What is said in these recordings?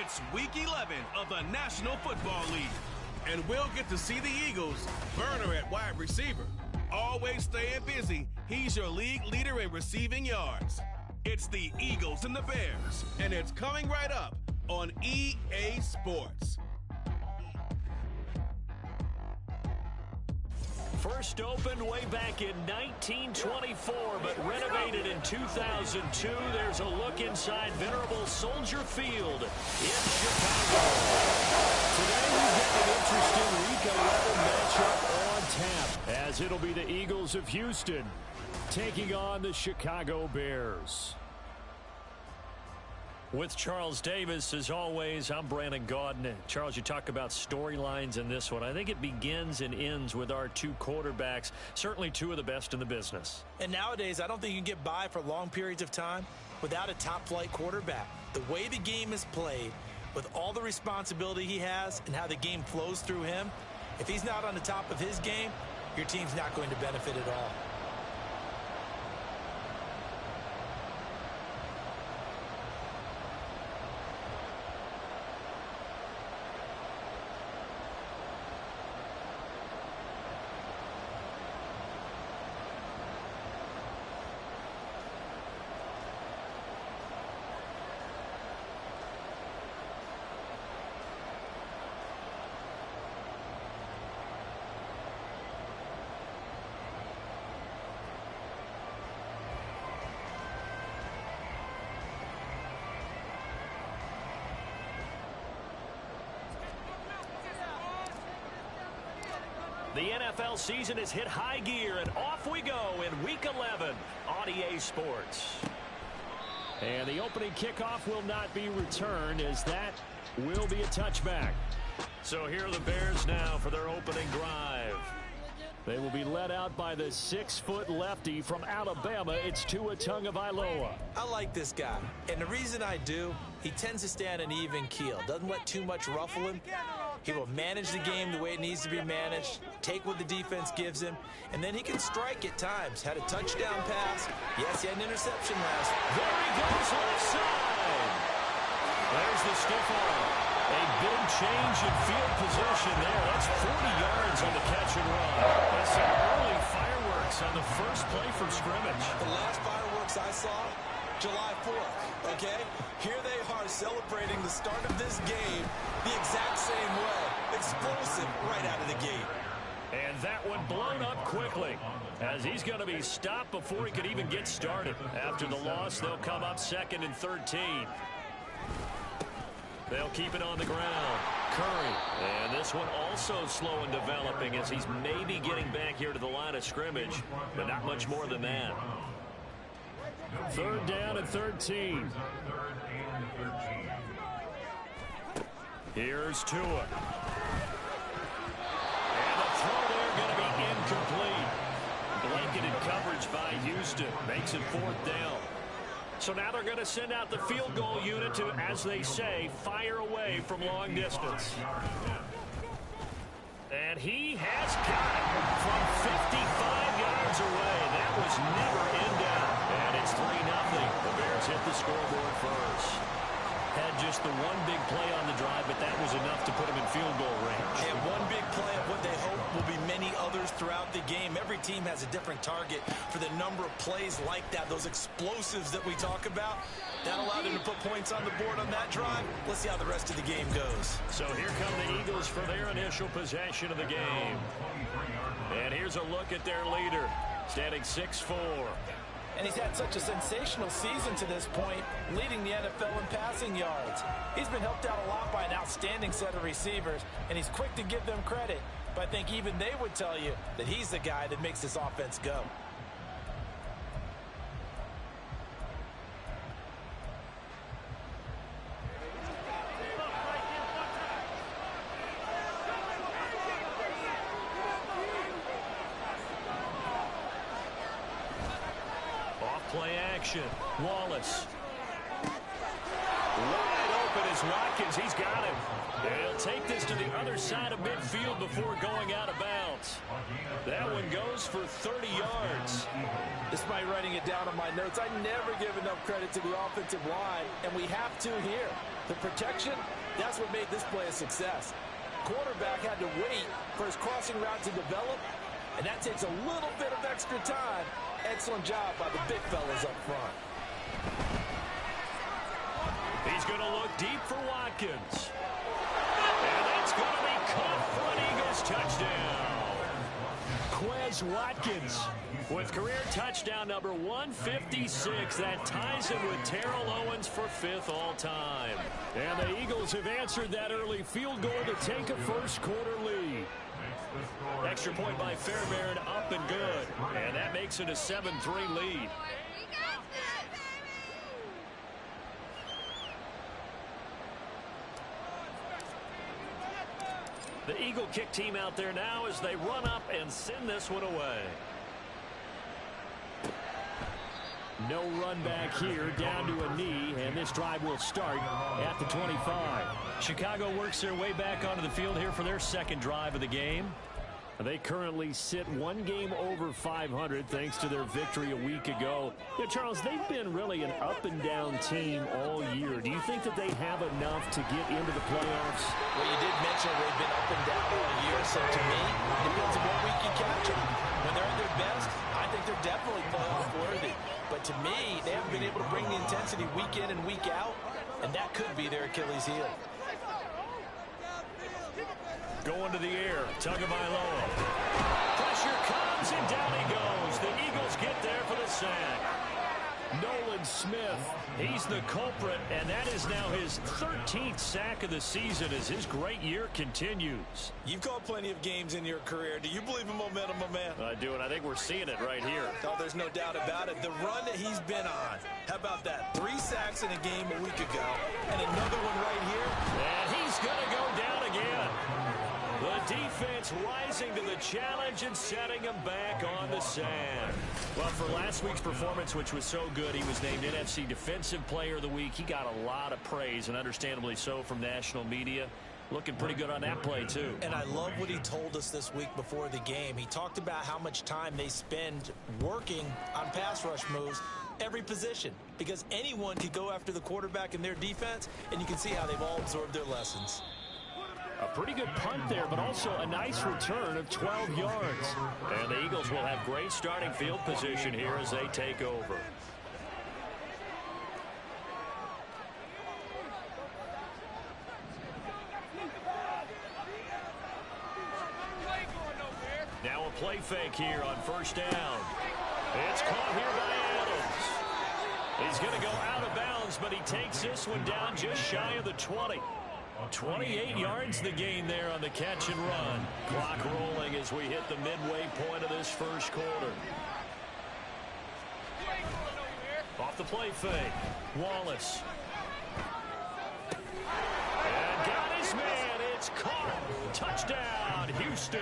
It's Week 11 of the National Football League. And we'll get to see the Eagles, Burner at wide receiver. Always staying busy, he's your league leader in receiving yards. It's the Eagles and the Bears, and it's coming right up on EA Sports. First opened way back in 1924, but renovated in 2002. There's a look inside venerable Soldier Field in Chicago. Today we've got an interesting Week 11 matchup on tap, as it'll be the Eagles of Houston taking on the Chicago Bears. With Charles Davis, as always, I'm Brandon Gaudin. Charles, you talk about storylines in this one. I think it begins and ends with our two quarterbacks, certainly two of the best in the business. And nowadays, I don't think you can get by for long periods of time without a top-flight quarterback. The way the game is played, with all the responsibility he has and how the game flows through him, if he's not on the top of his game, your team's not going to benefit at all. The NFL season has hit high gear, and off we go in Week 11 on EA Sports. And the opening kickoff will not be returned, as that will be a touchback. So here are the Bears now for their opening drive. They will be led out by the 6-foot lefty from Alabama. It's Tua Tagovailoa. I like this guy, and the reason I do, he tends to stay on an even keel. Doesn't let too much ruffle him. He will manage the game the way it needs to be managed, take what the defense gives him, and then he can strike at times. Had a touchdown pass. Yes, he had an interception last. There he goes, left side. There's the stiff arm. A big change in field position there. That's 40 yards on the catch and run. That's some early fireworks on the first play from scrimmage. The last fireworks I saw, July 4th, okay? Here they are celebrating the start of this game the exact same way. Explosive right out of the gate. And that one blown up quickly, as he's going to be stopped before he could even get started. After the loss, they'll come up 2nd and 13. They'll keep it on the ground. Curry. And this one also slow in developing, as he's maybe getting back here to the line of scrimmage, but not much more than that. 3rd down and 13. Here's Tua. And the throw there going to be incomplete. Blanketed coverage by Houston. Makes it 4th down. So now they're going to send out the field goal unit to, as they say, fire away from long distance. And he has got it from 55 yards away. That was never in doubt. And it's 3-0. The Bears hit the scoreboard first. Had just the one big play on the drive, but that was enough to put him in field goal range. And one big play of what they hope will be many others throughout the game. Every team has a different target for the number of plays like that, those explosives that we talk about. That allowed them to put points on the board on that drive. Let's see how the rest of the game goes. So here come the Eagles for their initial possession of the game. And here's a look at their leader, standing 6'4". And he's had such a sensational season to this point, leading the NFL in passing yards. He's been helped out a lot by an outstanding set of receivers, and he's quick to give them credit. But I think even they would tell you that he's the guy that makes this offense go. Off play action. Wallace. Wide open is Here's Watkins. He's got him. And he'll take this to the other side of midfield before going out of bounds. That one goes for 30 yards. Despite writing it down on my notes, I never give enough credit to the offensive line, and we have to here. The protection, that's what made this play a success. Quarterback had to wait for his crossing route to develop, and that takes a little bit of extra time. Excellent job by the big fellas up front. He's going to look deep for Watkins. And that's going to be caught for an Eagles touchdown. Quez Watkins with career touchdown number 156. That ties him with Terrell Owens for 5th all-time. And the Eagles have answered that early field goal to take a first-quarter lead. Extra point by Fairbairn, up and good. And that makes it a 7-3 lead. The Eagle kick team out there now as they run up and send this one away. No run back here, down to a knee, and this drive will start at the 25. Chicago works their way back onto the field here for their second drive of the game. They currently sit one game over 500 thanks to their victory a week ago. Yeah, Charles, they've been really an up-and-down team all year. Do you think that they have enough to get into the playoffs? Well, you did mention they've been up and down all year, so to me, it depends on what week you catch them. When they're at their best, I think they're definitely playoff worthy. But to me, they haven't been able to bring the intensity week in and week out, and that could be their Achilles heel. Going to the air, Tagovailoa. Pressure comes, and down he goes. The Eagles get there for the sack. Nolan Smith, he's the culprit, and that is now his 13th sack of the season as his great year continues. You've called plenty of games in your career. Do you believe in momentum, my man? I do, and I think we're seeing it right here. Oh, there's no doubt about it. The run that he's been on. How about that? 3 sacks in a game a week ago, and another one right here. And he's going to go down again. The defense rising to the challenge and setting him back on the sand. Well, for last week's performance, which was so good, he was named NFC Defensive Player of the Week. He got a lot of praise, and understandably so, from national media. Looking pretty good on that play, too. And I love what he told us this week before the game. He talked about how much time they spend working on pass rush moves, every position, because anyone could go after the quarterback in their defense, and you can see how they've all absorbed their lessons. A pretty good punt there, but also a nice return of 12 yards. And the Eagles will have great starting field position here as they take over. Now a play fake here on first down. It's caught here by Adams. He's going to go out of bounds, but he takes this one down just shy of the 20. 28 yards the gain there on the catch and run. Clock rolling as we hit the midway point of this first quarter. Off the play fake. Wallace. And got his man. It's caught. Touchdown, Houston.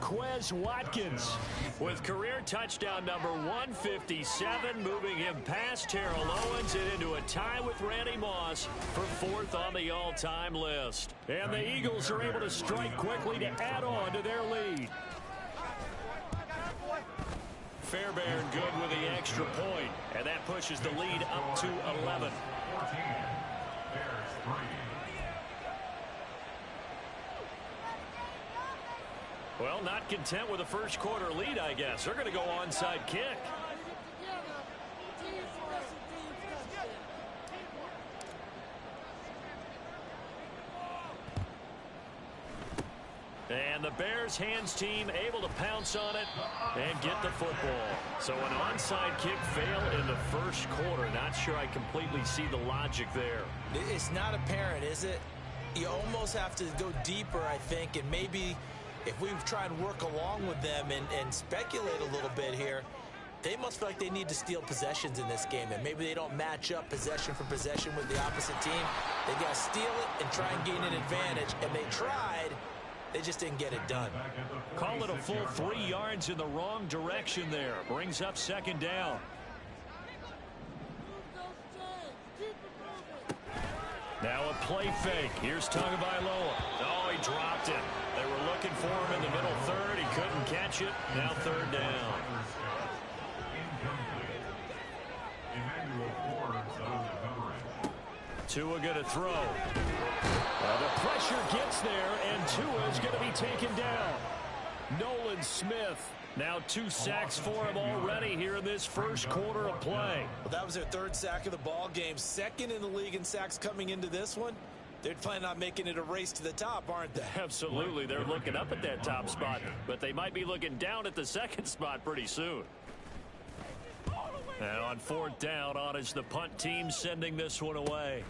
Quez Watkins with career touchdown number 157, moving him past Terrell Owens and into a tie with Randy Moss for 4th on the all-time list. And the Eagles are able to strike quickly to add on to their lead. Fairbairn good with the extra point, and that pushes the lead up to 11. Well, not content with a first quarter lead, I guess. They're going to go onside kick. And the Bears hands team able to pounce on it and get the football. So an onside kick fail in the first quarter. Not sure I completely see the logic there. It's not apparent, is it? You almost have to go deeper, I think, and maybe if we try and work along with them and speculate a little bit here, they must feel like they need to steal possessions in this game, and maybe they don't match up possession for possession with the opposite team. They got to steal it and try and gain an advantage, and they tried. They just didn't get it done. Call it a full 3 yards in the wrong direction there. Brings up second down. Now a play fake. Here's Tagovailoa. Oh, he dropped it. They were looking for him in the middle third. He couldn't catch it. Now third down. Tua going to throw. The pressure gets there, and Tua is going to be taken down. Nolan Smith. Now 2 sacks for him already here in this first quarter of play. Well, that was their 3rd sack of the ball game. 2nd in the league in sacks coming into this one. They're planning on making it a race to the top, aren't they? Absolutely. They're looking up at that top spot, but they might be looking down at the 2nd spot pretty soon. And on 4th down, on is the punt team sending this one away.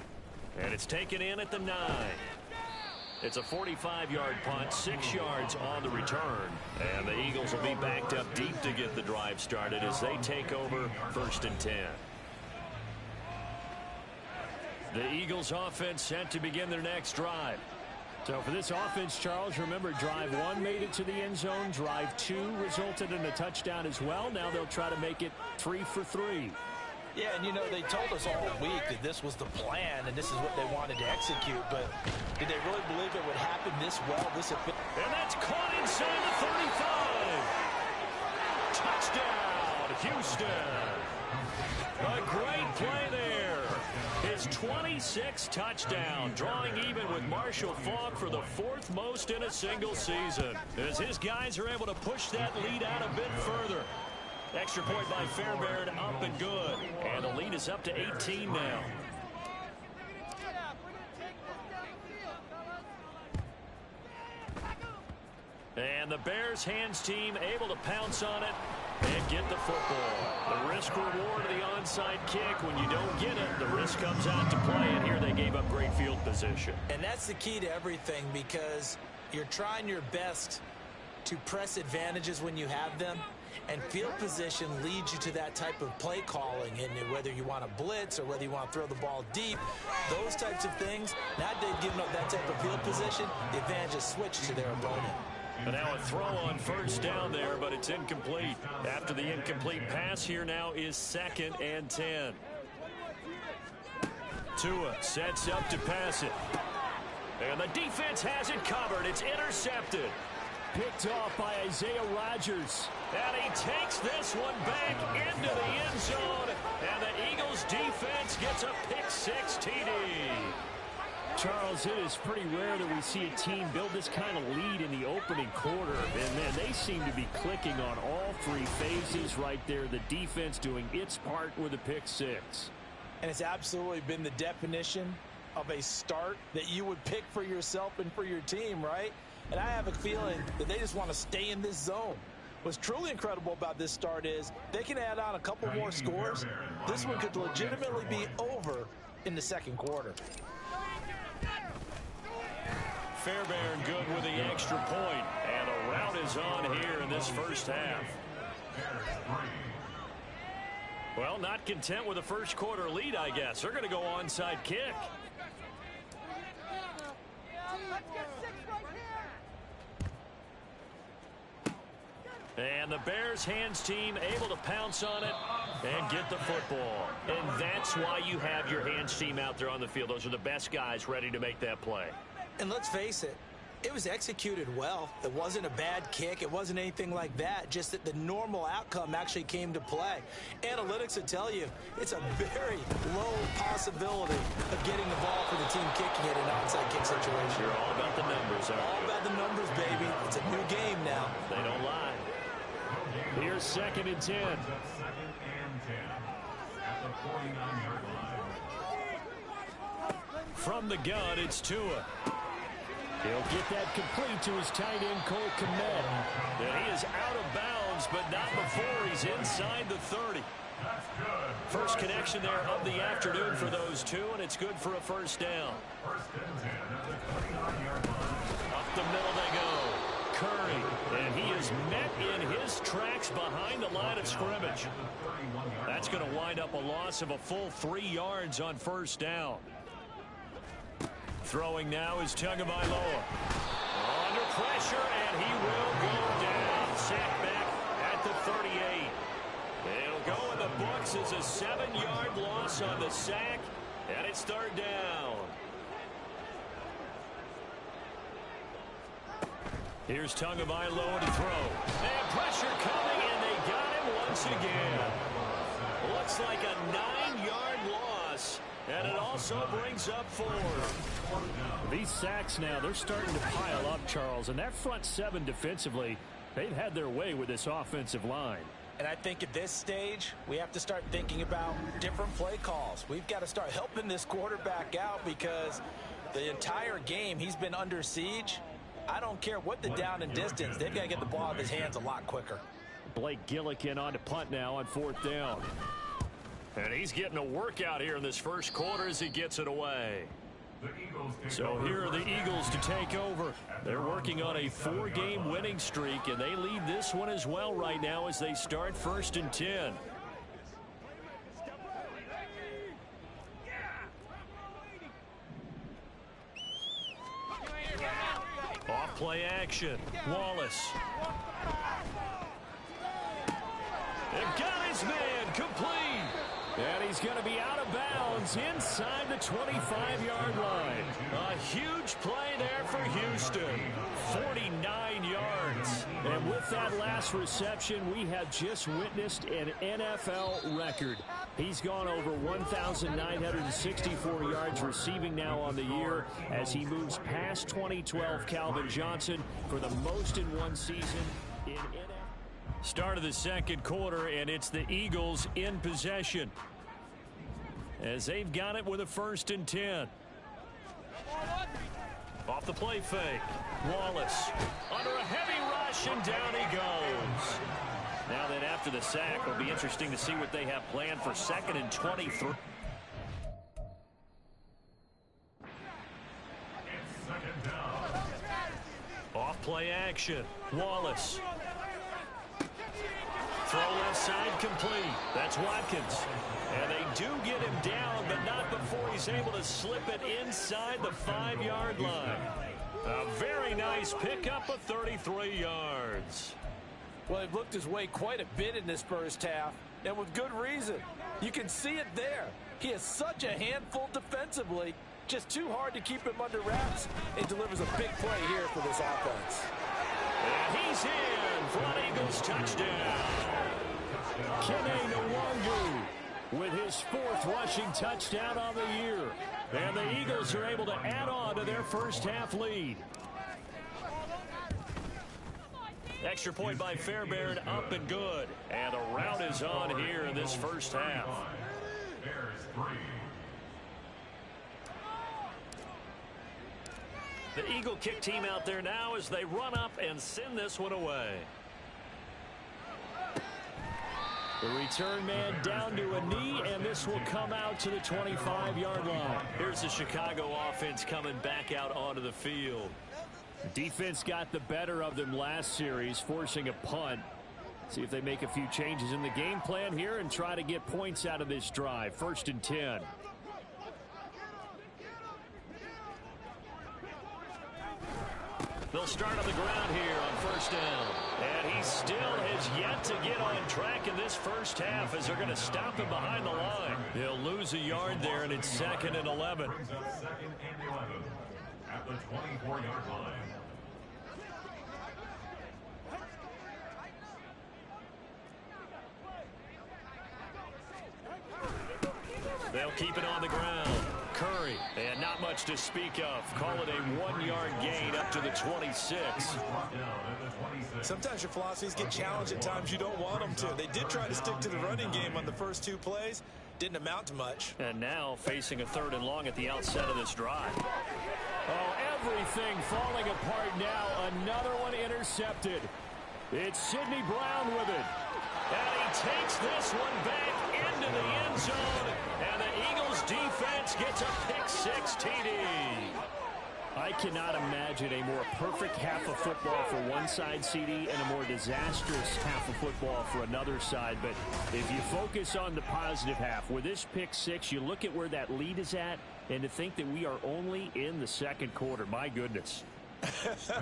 And it's taken in at the 9. It's a 45-yard punt, 6 yards on the return. And the Eagles will be backed up deep to get the drive started as they take over 1st and 10. The Eagles offense set to begin their next drive. So for this offense, Charles, remember drive 1 made it to the end zone. Drive 2 resulted in a touchdown as well. Now they'll try to make it 3 for 3. Yeah, and, you know, they told us all week that this was the plan and this is what they wanted to execute, but did they really believe it would happen this well? And that's caught inside the 35. Touchdown, Houston. A great play there. His 26th touchdown, drawing even with Marshall Faulk for the 4th most in a single season, as his guys are able to push that lead out a bit further. Extra point by Fairbairn, up and good. And the lead is up to 18 now. And the Bears hands team able to pounce on it and get the football. The risk reward of the onside kick. When you don't get it, the risk comes out to play. And here they gave up great field position. And that's the key to everything, because you're trying your best to press advantages when you have them. And field position leads you to that type of play calling, and whether you want to blitz or whether you want to throw the ball deep, those types of things. Now they've given up that type of field position, the advantage is switched to their opponent. And now a throw on 1st down there, but it's incomplete. After the incomplete pass, here now is 2nd and 10. Tua sets up to pass it. And the defense has it covered. It's intercepted. Picked off by Isaiah Rodgers. And he takes this one back into the end zone. And the Eagles defense gets a pick-6 TD. Charles, it is pretty rare that we see a team build this kind of lead in the opening quarter. And, man, they seem to be clicking on all 3 phases right there. The defense doing its part with a pick-6. And it's absolutely been the definition of a start that you would pick for yourself and for your team, right? And I have a feeling that they just want to stay in this zone. What's truly incredible about this start is they can add on a couple more scores. This one could legitimately be over in the 2nd quarter. Fairbairn good with the extra point. And a rout is on here in this first half. Well, not content with a first quarter lead, I guess. They're going to go onside kick. And the Bears hands team able to pounce on it and get the football. And that's why you have your hands team out there on the field. Those are the best guys ready to make that play. And let's face it, it was executed well. It wasn't a bad kick. It wasn't anything like that. Just that the normal outcome actually came to play. Analytics will tell you it's a very low possibility of getting the ball for the team kicking it in an onside kick situation. You're all about the numbers, aren't you? All about the numbers, baby. It's a new game now. They don't lie. Here's 2nd and 10. From the gun, it's Tua. He'll get that complete to his tight end, Cole Kmet. And he is out of bounds, but not before he's inside the 30. First connection there of the afternoon for those two, and it's good for a 1st down. Up the middle they go. Curry, and he is met in his tracks behind the line of scrimmage. That's going to wind up a loss of a full 3 yards on 1st down. Throwing now is Tagovailoa. Under pressure, and he will go down. Sacked back at the 38. It'll go in the books as a 7-yard loss on the sack, and it's 3rd down. Here's Tagovailoa to throw. And pressure coming, and they got him once again. Looks like a 9-yard loss, and it also brings up 4. These sacks now, they're starting to pile up, Charles, and that front 7 defensively, they've had their way with this offensive line. And I think at this stage, we have to start thinking about different play calls. We've got to start helping this quarterback out because the entire game he's been under siege. I don't care what the down and distance. They've got to get the ball out of his hands a lot quicker. Blake Gillikin on to punt now on 4th down. And he's getting a workout here in this first quarter as he gets it away. So here are the Eagles to take over. They're working on a 4-game winning streak, and they lead this one as well right now as they start 1st and 10. Off play action. Wallace. They've got his man complete. And he's going to be out of bounds inside the 25-yard line. A huge play there for Houston. 49 yards. And with that last reception, we have just witnessed an NFL record. He's gone over 1,964 yards receiving now on the year as he moves past 2012 Calvin Johnson for the most in one season in NFL. Start of the second quarter, and it's the Eagles in possession as they've got it with a 1st and 10. Off the play fake. Wallace under a heavy rush, and down he goes. Now then, after the sack, it'll be interesting to see what they have planned for 2nd and 23. Off play action. Wallace. Throw left side complete. That's Watkins. And they do get him down, but not before he's able to slip it inside the 5-yard line. A very nice pickup of 33 yards. Well, he looked his way quite a bit in this first half, and with good reason. You can see it there. He is such a handful defensively. Just too hard to keep him under wraps. It delivers a big play here for this offense. And he's in for an Eagles touchdown. Kene Nwangu with his 4th rushing touchdown on the year. And the Eagles are able to add on to their first half lead. Extra point by Fairbairn, up and good. And the route is on here in this first half. The Eagle kick team out there now as they run up and send this one away. The return man down to a knee, and this will come out to the 25-yard line. Here's the Chicago offense coming back out onto the field. Defense got the better of them last series, forcing a punt. See if they make a few changes in the game plan here and try to get points out of this drive. 1st and 10. They'll start on the ground here on 1st down. And he still has yet to get on track in this first half as they're going to stop him behind the line. They'll lose a yard there, and it's 2nd and 11. At the 24-yard line. They'll keep it on the ground. Curry, and not much to speak of. Call it a 1-yard gain up to the 26. Sometimes your philosophies get challenged at times you don't want them to. They did try to stick to the running game on the first 2 plays. Didn't amount to much. And now facing a 3rd and long at the outset of this drive. Oh, everything falling apart now. Another one intercepted. It's Sidney Brown with it. And he takes this one back into the end zone. And the Eagles defense gets a pick-6 TD. I cannot imagine a more perfect half of football for one side, CD, and a more disastrous half of football for another side. But if you focus on the positive half, with this pick-6, you look at where that lead is at, and to think that we are only in the second quarter. My goodness.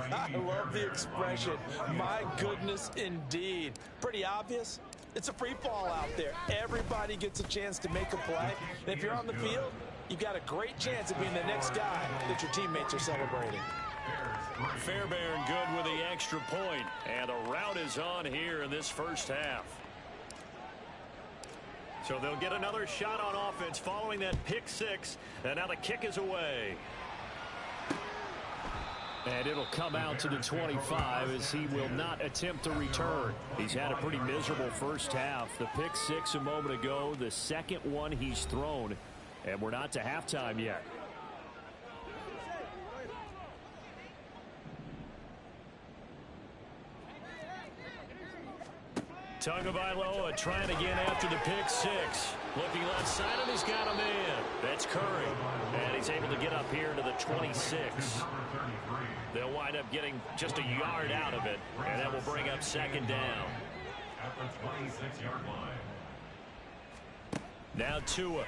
I love the expression. My goodness, indeed. Pretty obvious. It's a free fall out there. Everybody gets a chance to make a play. And if you're on the field, you've got a great chance of being the next guy that your teammates are celebrating. Fairbairn good with the extra point. And the rout is on here in this first half. So they'll get another shot on offense following that pick six. And now the kick is away. And it'll come out to the 25 as he will not attempt to return. He's had a pretty miserable first half. The pick six a moment ago, the second one he's thrown. And we're not to halftime yet. Tagovailoa trying again after the pick six. Looking left side, and he's got a man. That's Curry. And he's able to get up here to the 26. They'll wind up getting just a yard out of it, and that will bring up second down. At the 26-yard line. Now Tua.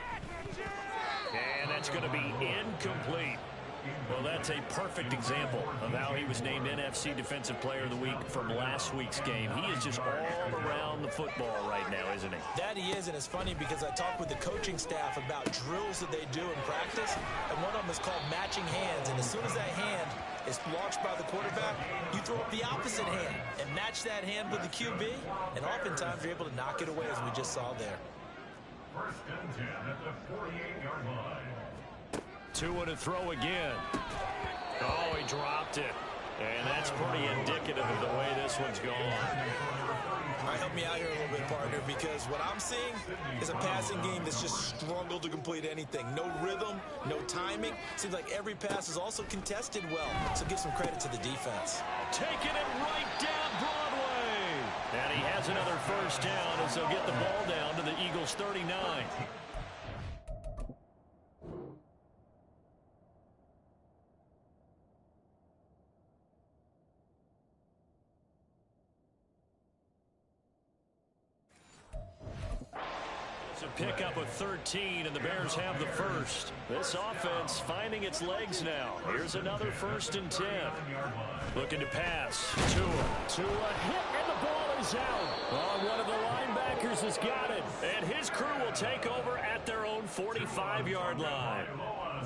And that's going to be incomplete. Well, that's a perfect example of how he was named NFC Defensive Player of the Week from last week's game. He is just all around the football right now, isn't he? That he is, and it's funny because I talked with the coaching staff about drills that they do in practice, and one of them is called matching hands. And as soon as that hand is launched by the quarterback, you throw up the opposite hand and match that hand with the QB, and oftentimes you're able to knock it away, as we just saw there. First and 10 at the 48-yard line. Tua to throw again. Oh, he dropped it. And that's pretty indicative of the way this one's gone. All right, help me out here a little bit, partner, because what I'm seeing is a passing game that's just struggled to complete anything. No rhythm, no timing. Seems like every pass is also contested well, so give some credit to the defense. Taking it right down Broadway. And he has another first down as they'll get the ball down to the Eagles' 39. Pickup of 13, and the Bears have the first. This offense finding its legs now. Here's another first and 10. Looking to pass. Tua hit, and the ball is out. Oh, one of the linebackers has got it. And his crew will take over at their own 45-yard line.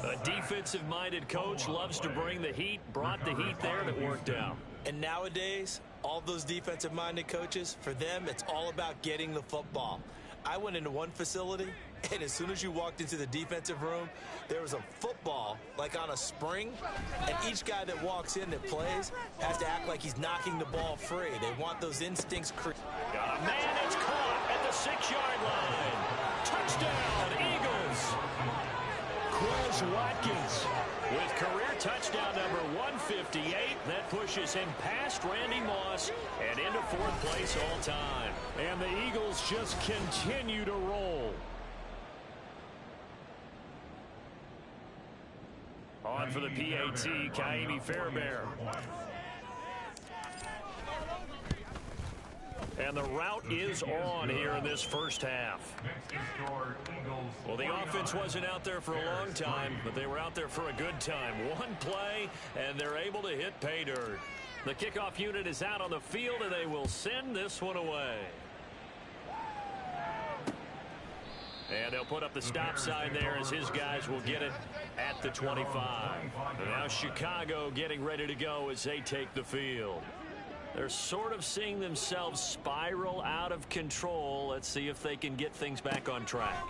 A defensive-minded coach loves to bring the heat, brought the heat there, and it worked out. And nowadays, all those defensive-minded coaches, for them, it's all about getting the football. I went into one facility, and as soon as you walked into the defensive room, there was a football, like on a spring, and each guy that walks in that plays has to act like he's knocking the ball free. They want those instincts. Got a man, it's caught at the 6-yard line. Touchdown, Eagles. Quez Watkins with career touchdown number 158. That pushes him past Randy Moss and into fourth place all time. And the Eagles just continue to roll. On for the PAT, Kaimi Fairbairn. And the rout is on here in this first half. Well, the offense wasn't out there for a long time, but they were out there for a good time. One play, and they're able to hit pay dirt. The kickoff unit is out on the field, and they will send this one away. And they'll put up the stop sign there as his guys will get it at the 25. And now Chicago getting ready to go as they take the field. They're sort of seeing themselves spiral out of control. Let's see if they can get things back on track.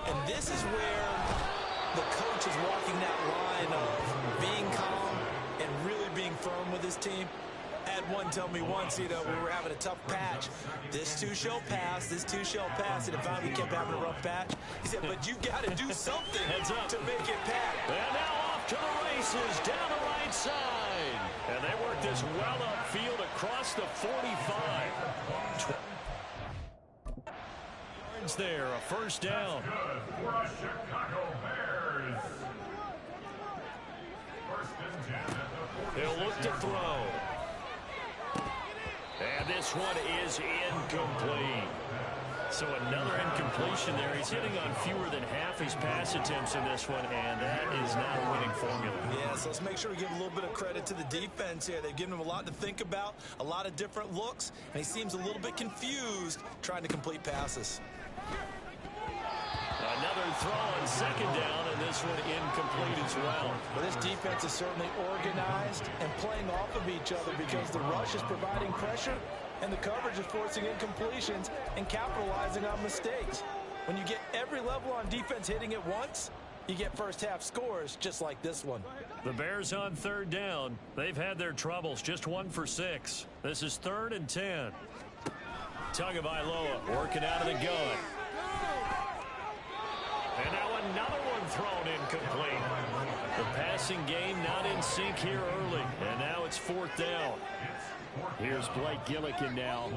And this is where the coach is walking that line of being calm and really being firm with his team. I had one tell me once, we were having a tough patch. This too shall pass, this too shall pass. And if we kept having a rough patch, he said, but you got to do something to make it pass. And now off to the races, down the right side. And they work this well upfield across the 45. Yards there, a first down. Good for a Chicago Bears. First and 10 at the 46. He'll look to throw. And this one is incomplete. So another incompletion there. He's hitting on fewer than half his pass attempts in this one, and that is not a winning formula. Yeah, so let's make sure we give a little bit of credit to the defense here. They've given him a lot to think about, a lot of different looks, and he seems a little bit confused trying to complete passes. Another throw on second down, and this one incomplete as well. But this defense is certainly organized and playing off of each other because the rush is providing pressure and the coverage is forcing incompletions and capitalizing on mistakes. When you get every level on defense hitting at once, you get first half scores just like this one. The Bears on third down. They've had their troubles, just 1 for 6. This is 3rd and 10. Tagovailoa working out of the gun. And now another one thrown incomplete. The passing game not in sync here early. And now it's 4th down. Here's Blake Gillikin now.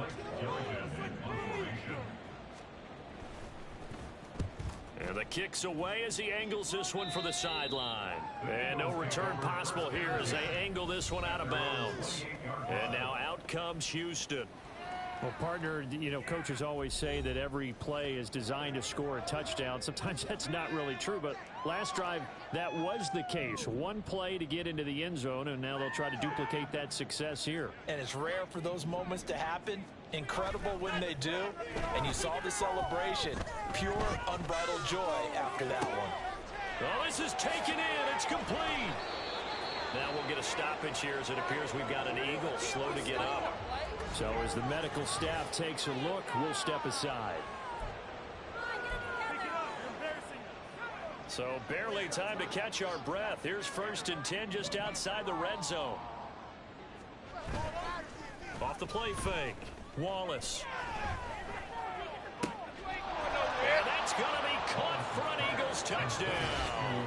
And the kick's away as he angles this one for the sideline. And no return possible here as they angle this one out of bounds. And now out comes Houston. Well, partner, you know, coaches always say that every play is designed to score a touchdown. Sometimes that's not really true, but last drive, that was the case. One play to get into the end zone, and now they'll try to duplicate that success here. And it's rare for those moments to happen. Incredible when they do. And you saw the celebration. Pure, unbridled joy after that one. Oh, this is taken in. It's complete. Now we'll get a stoppage here as it appears we've got an Eagle slow to get up. So as the medical staff takes a look, we'll step aside. So barely time to catch our breath. Here's 1st and 10 just outside the red zone. Off the play fake. Wallace. And that's going to be caught for an Eagles touchdown.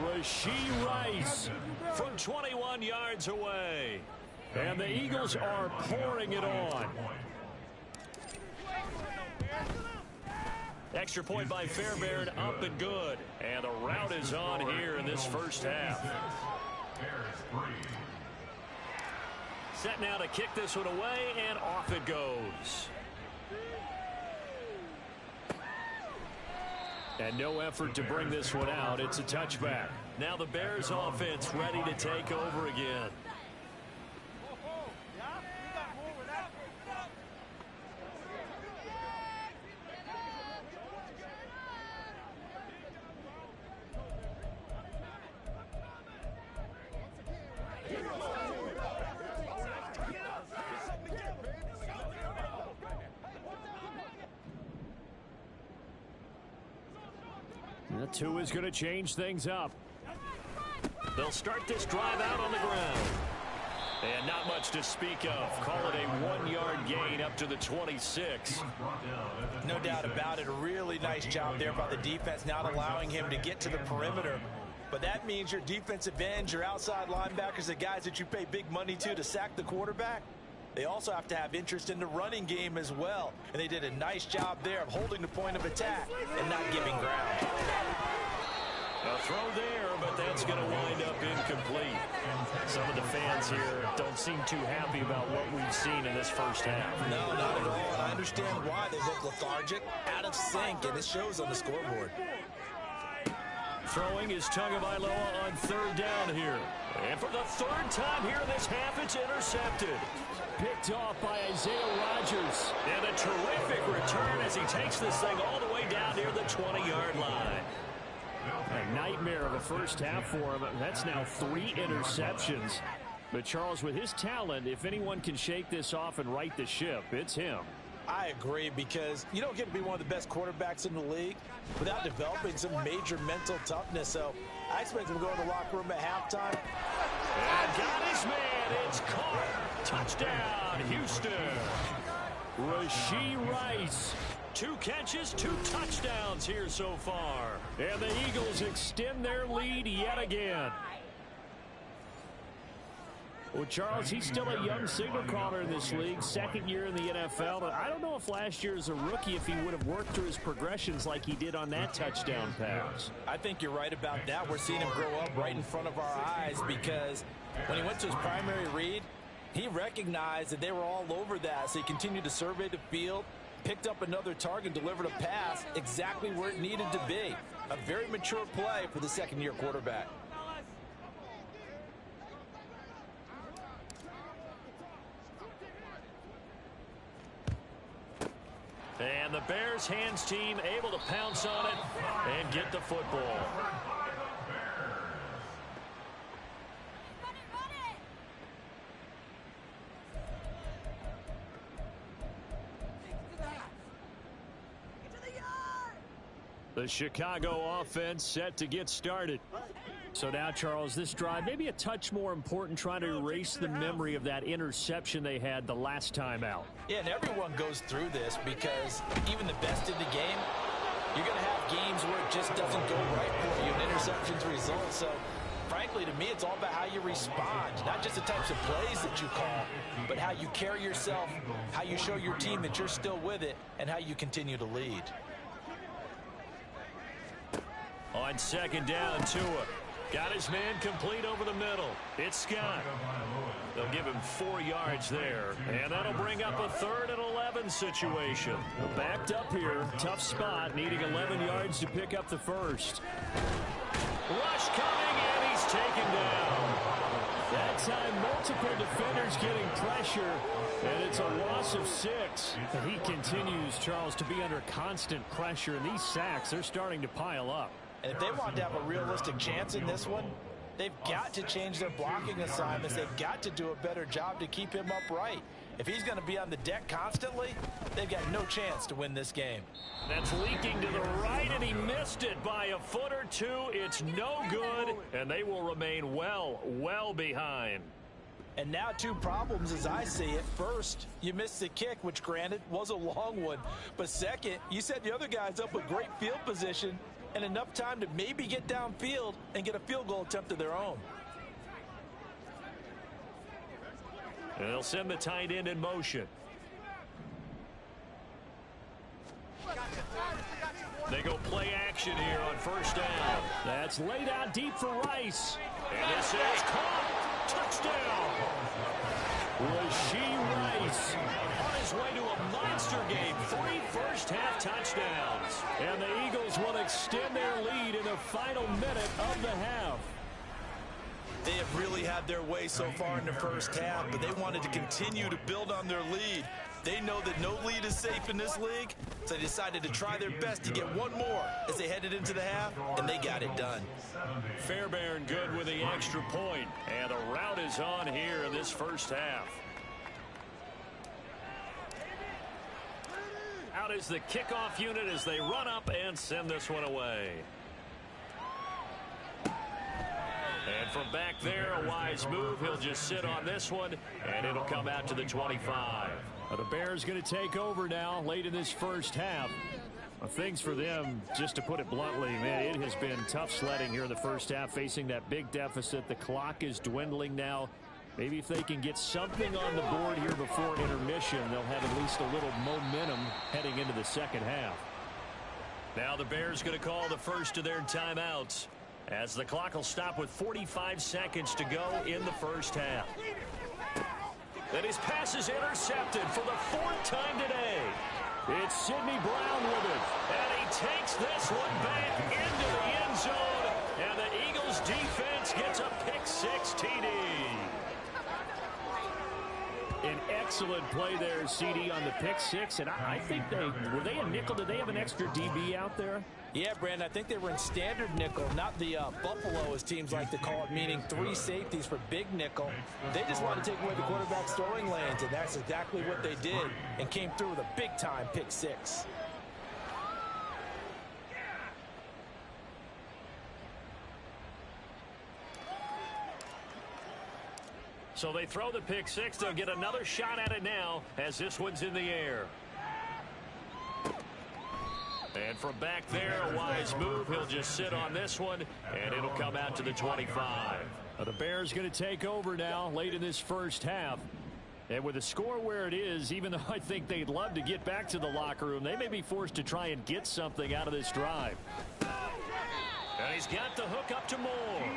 Rashee Rice from 21 yards away. And the Eagles are pouring it on. Extra point by Fairbairn, up and good. And the route is on here in this first half. Set now to kick this one away, and off it goes. And no effort to bring this one out. It's a touchback. Now the Bears offense ready to take over again. That 2 is going to change things up. They'll start this drive out on the ground. And not much to speak of. Call it a 1-yard gain up to the 26. No doubt about it. A really nice job there by the defense, not allowing him to get to the perimeter. But that means your defensive ends, your outside linebackers, the guys that you pay big money to sack the quarterback, they also have to have interest in the running game as well. And they did a nice job there of holding the point of attack and not giving ground. A throw there, but that's going to wind up incomplete. Some of the fans here don't seem too happy about what we've seen in this first half. No, not at all. And I understand why. They look lethargic, out of sync, and it shows on the scoreboard. Throwing is Tagovailoa on 3rd down here. And for the 3rd time here in this half, it's intercepted. Picked off by Isaiah Rodgers. And a terrific return as he takes this thing all the way down near the 20-yard line. A nightmare of a first half for him. That's now 3 interceptions. But Charles, with his talent, if anyone can shake this off and right the ship, it's him. I agree, because you don't get to be one of the best quarterbacks in the league without developing some major mental toughness. So I expect him to go in the locker room at halftime. And got his man. It's caught. Touchdown, Houston. Rashee Rice. 2 catches, 2 touchdowns here so far. And the Eagles extend their lead yet again. Well, Charles, he's still a young signal caller in this league, 2nd year in the NFL. I don't know if last year as a rookie, if he would have worked through his progressions like he did on that touchdown pass. I think you're right about that. We're seeing him grow up right in front of our eyes, because when he went to his primary read, he recognized that they were all over that. So he continued to survey the field, picked up another target, delivered a pass exactly where it needed to be. A very mature play for the 2nd-year quarterback. And the Bears hands team able to pounce on it and get the football. The Chicago offense set to get started. So now, Charles, this drive maybe a touch more important, trying to erase the memory of that interception they had the last time out. Yeah, and everyone goes through this because even the best in the game, you're going to have games where it just doesn't go right for you, and interceptions result. So, frankly, to me, it's all about how you respond, not just the types of plays that you call, but how you carry yourself, how you show your team that you're still with it, and how you continue to lead. On second down, Tua got his man complete over the middle. It's Scott. They'll give him 4 yards there, and that'll bring up a 3rd and 11 situation. Backed up here, tough spot, needing 11 yards to pick up the first. Rush coming, and he's taken down. That time, multiple defenders getting pressure, and it's a loss of 6. And he continues, Charles, to be under constant pressure, and these sacks, they're starting to pile up. And if they want to have a realistic chance in this one, they've got to change their blocking assignments. They've got to do a better job to keep him upright. If he's going to be on the deck constantly, they've got no chance to win this game. That's leaking to the right, and he missed it by a foot or two. It's no good, and they will remain well behind. And now 2 problems as I see it. First, you missed the kick, which granted was a long one. But second, you set the other guys up with great field position and enough time to maybe get downfield and get a field goal attempt of their own. And they'll send the tight end in motion. They go play action here on first down. That's laid out deep for Rice. And this is caught. Touchdown. Rashee Rice On his way to a monster game. 3 first-half touchdowns. And the Eagles will extend their lead in the final minute of the half. They have really had their way so far in the first half, but they wanted to continue to build on their lead. They know that no lead is safe in this league, so they decided to try their best to get one more as they headed into the half, and they got it done. Fairbairn good with the extra point, and the route is on here in this first half. Out is the kickoff unit as they run up and send this one away. And from back there, a wise move. He'll just sit on this one, and it'll come out to the 25. Well, the Bears going to take over now late in this first half. Well, things for them, just to put it bluntly, man, it has been tough sledding here in the first half, facing that big deficit. The clock is dwindling now. Maybe if they can get something on the board here before intermission, they'll have at least a little momentum heading into the second half. Now the Bears going to call the first of their timeouts, as the clock will stop with 45 seconds to go in the first half. And his pass is intercepted for the 4th time today. It's Sidney Brown with it. And he takes this one back into the end zone. And the Eagles defense gets a pick-6 TD. An excellent play there, CD, on the pick-6. And I think were they a nickel? Did they have an extra DB out there? Yeah, Brandon, I think they were in standard nickel, not the Buffalo, as teams like to call it, meaning 3 safeties for big nickel. They just wanted to take away the quarterback's throwing lanes, and that's exactly what they did, and came through with a big-time pick-6. So they throw the pick-6. They'll get another shot at it now as this one's in the air. And from back there, a wise move. He'll just sit on this one, and it'll come out to the 25. The Bears going to take over now late in this first half. And with the score where it is, even though I think they'd love to get back to the locker room, they may be forced to try and get something out of this drive. And he's got the hook up to Moore.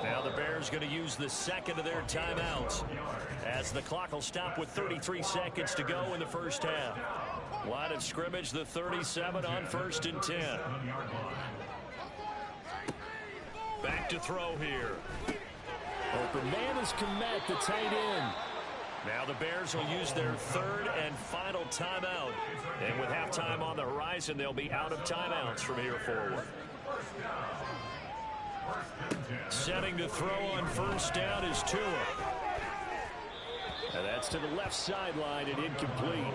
Now the Bears going to use the second of their timeouts, as the clock will stop with 33 seconds to go in the first half. Line of scrimmage, the 37 on 1st and 10. Back to throw here. Open man is Komet, the tight end. Now the Bears will use their third and final timeout. And with halftime on the horizon, they'll be out of timeouts from here forward. Setting to throw on first down is Tua. And that's to the left sideline and incomplete.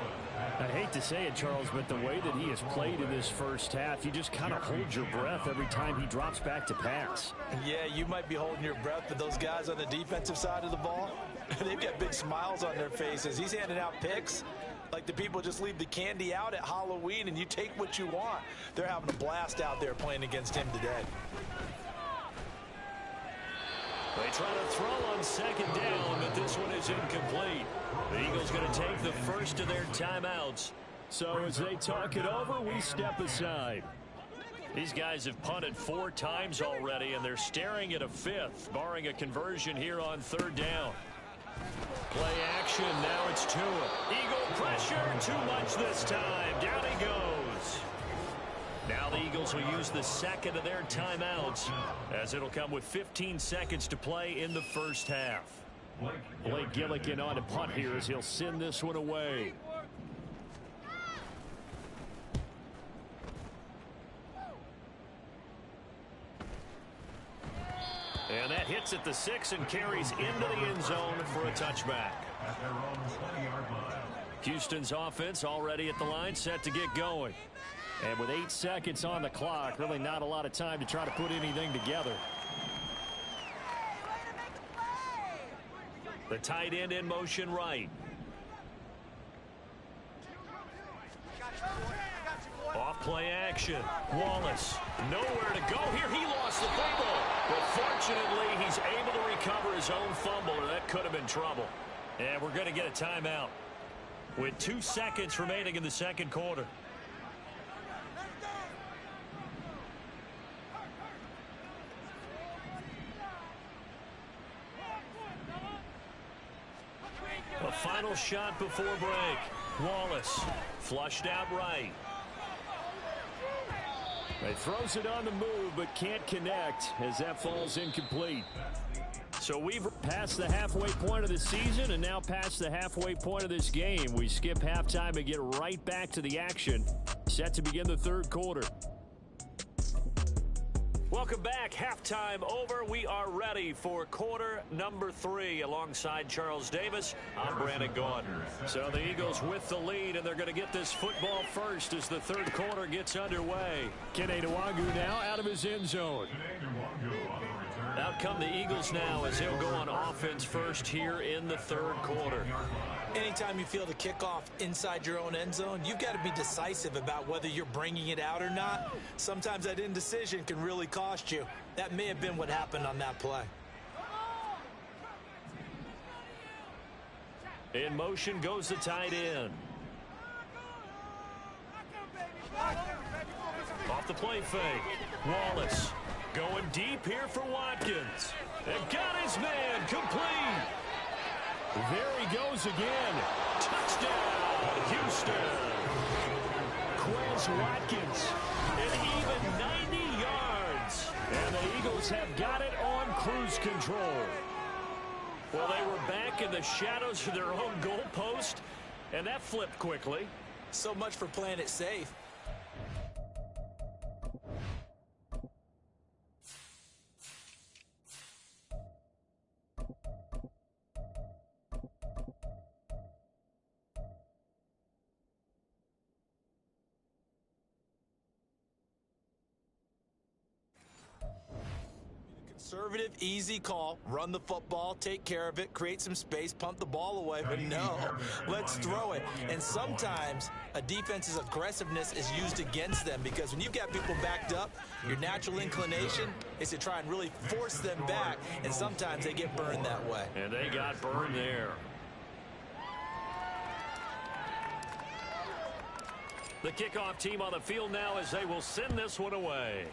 I hate to say it, Charles, but the way that he has played in this first half, you just kind of hold your breath every time he drops back to pass. Yeah, you might be holding your breath, but those guys on the defensive side of the ball, they've got big smiles on their faces. He's handing out picks like the people just leave the candy out at Halloween and you take what you want. They're having a blast out there playing against him today. They try to throw on second down, but this one is incomplete. The Eagles going to take the first of their timeouts. So as they talk it over, we step aside. These guys have punted 4 times already, and they're staring at a 5th, barring a conversion here on third down. Play action, now it's Tua. Eagle pressure, too much this time. Down he goes. Now the Eagles will use the second of their timeouts, as it'll come with 15 seconds to play in the first half. Blake Gillikin on to punt here as he'll send this one away. And that hits at the 6 and carries into the end zone for a touchback. Houston's offense already at the line, set to get going. And with 8 seconds on the clock, really not a lot of time to try to put anything together. The tight end in motion right. Off play action. Wallace, nowhere to go here. He lost the football. But fortunately, he's able to recover his own fumble, or that could have been trouble. And we're going to get a timeout with 2 seconds remaining in the second quarter. A final shot before break. Wallace flushed out right. He throws it on the move, but can't connect as that falls incomplete. So we've passed the halfway point of the season and now past the halfway point of this game. We skip halftime and get right back to the action. Set to begin the third quarter. Welcome back. Halftime over. We are ready for quarter number 3. Alongside Charles Davis, I'm Brandon Gaudin. So the Eagles with the lead, and they're going to get this football first as the third quarter gets underway. Kene Nwangu now out of his end zone. Out come the Eagles now as they'll go on offense first here in the third quarter. Anytime you feel the kickoff inside your own end zone, you've got to be decisive about whether you're bringing it out or not. Sometimes that indecision can really cost you. That may have been what happened on that play. In motion goes the tight end. Off the play fake. Wallace going deep here for Watkins. And got his man complete. There he goes again. Touchdown, Houston. Quez Watkins. And even 90 yards. And the Eagles have got it on cruise control. Well, they were back in the shadows of their own goal post, and that flipped quickly. So much for playing it safe. Conservative, easy call. Run the football, take care of it, create some space, pump the ball away. But no, let's throw it. And sometimes a defense's aggressiveness is used against them because when you've got people backed up, your natural inclination is to try and really force them back. And sometimes they get burned that way. And they got burned there. The kickoff team on the field now as they will send this one away.